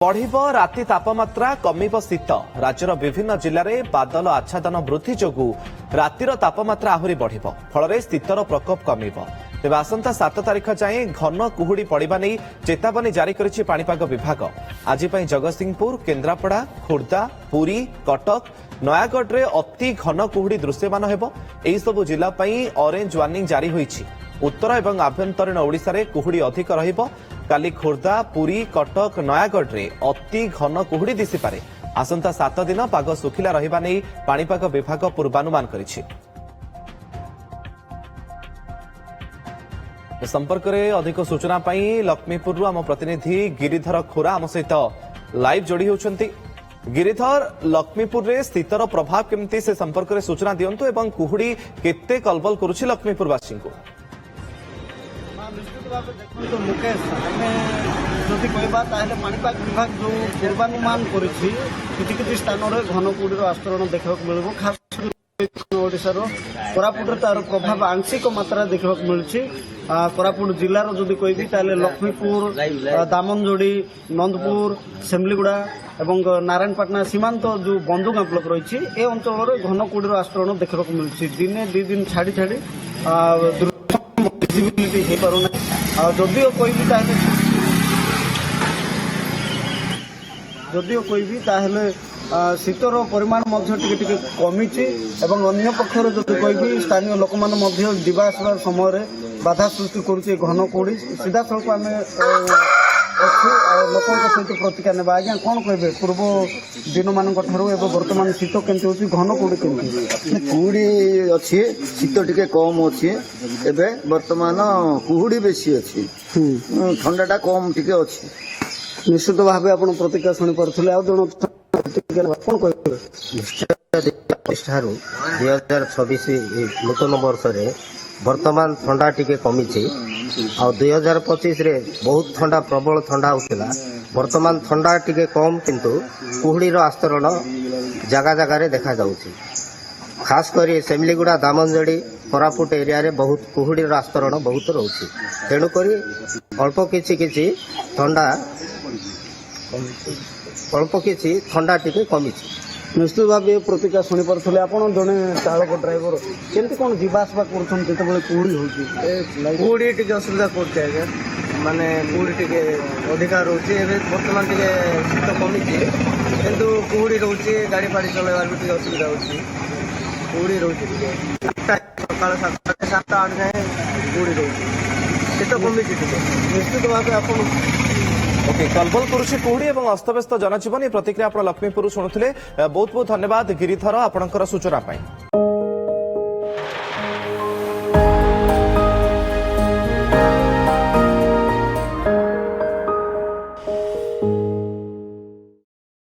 बढ़िबो राति तापमात्रा कमिबो शीत राज्यर विभिन्न जिले में बादल आच्छादन वृद्धि जोगु रातिर तापमात्रा आहुरी बढ़िबो फल शीतर प्रकोप कमिबो तेज आसंता 7 तारिख जाए घन कुहुड़ी पड़ा नहीं चेतावनी जारी करिछि पाणीपाग विभाग। आज जगतसिंहपुर, केन्द्रापड़ा, खोर्धा, पुरी, कटक, नयागढ़ रे अति घन कुहुड़ी दृश्यमान हेबो। एही सबु जिला पई ऑरेंज वार्निंग जारी होईछि। उत्तर एवं आभ्यंतरीण ओडिशा रे कुहुड़ी अधिक रहिबो। काली खोर्धा, पुरी, कटक, नयागढ़ रे अति घन कुहुड़ी दिसि पारे। आसंता 7 दिन पाग सुखिला रहिबा नै पाणीपाग विभाग पूर्वानुमान करिछि। संपर्क में अधिक सूचना पाई लक्ष्मीपुर आम प्रतिनिधि गिरिधर खोरा आम सहित लाइव जोड़ी होती। गिरिधर, लक्ष्मीपुर रे शीतर प्रभाव केमती से संपर्क में सूचना दिंतु एवं कुहुड़ी केते कलबल करुछि लक्ष्मीपुरवासी को। निश्चित भाव देखो मुकेश जदि कहवा पाणीपाग विभाग जो पूर्वानुमान कर स्थान में घन कुहुड़ीर आस्तरण देखा मिल खास ओडिशार कोरापुट तार प्रभाव आंशिक मात्रा देखा मिलूँ। कोरापुट जिलार जदि कहबी ताले लक्ष्मीपुर, दामनजोड़ी, नंदपुर, सेमलीगुड़ा एवं नारायणपाटना सीमांत जो बंधुगां ब्लॉक रही ए अंचल घन कुहुड़ीर आस्तरण देखा मिलूँ। दिने 2 दिन छाड़ी छाड़ी विजिबिलिटी हो पारना जदिओ कहबी शीतर परिमाण कमी अन्य पक्षर जो कह स्थानीय लोक मैंने जावासवा समय बाधा सृष्टि करुचे घन कुहुड़ी सीधा सड़क आम लोक सहित प्रतिक्रिया ना। आज्ञा कौन कहे पूर्व दिन मान बर्तमान शीत केमती हो घन कुहुड़ी केमती कुहुड़ी अच्छी शीत टिके कम अच्छी एबे बर्तमान कुहुड़ी बेसी अच्छी ठंडाटा कम टिके अच्छी। निश्चित भाव आप प्रतिक्रिया शुणी पारे आ जन कौन कहे 2026 नूतन वर्ष रे वर्तमान ठंडा टिके कमी आ 2025 रे बहुत ठंडा प्रबल ठंडा होता वर्तमान ठंडा टिके कम किंतु कुहुड़ीर आस्तरण जगह जगह देखा जाउछि। खास करी सेमलीगुड़ा, दामनजोड़ी, कोरापुट एरिया रे बहुत कुहुड़ीर आस्तरण बहुत रोचे। तेणुक अल्प किछि ठंडा टिके कमी। निश्चित भाव प्रतिक्रिया शुणी पारे आप जड़े चालक ड्राइवर केमती कौन जावासवा कर कुहुड़ी हो कुहुड़ी टिके असुविधा करते आज्ञा माने कुहुड़ी टिके अधिकार रोचे। बर्तमान टिके शीत कमी किंतु कुहुड़ी रोचे गाड़ी फाड़ी चलवार भी टिके असुविधा होची। कुहुड़ी रोचे सकाल 7-8 जाए कुहुड़ी रोचे शीत कमी निश्चित भाव आप कलबल करुछि कुहुड़ी एवं अस्तव्यस्त जनजीवन। प्रतिक्रिया आप लक्ष्मीपुर शुणुले। बहुत बहुत धन्यवाद गिरिधर आपणकर सूचना पाई।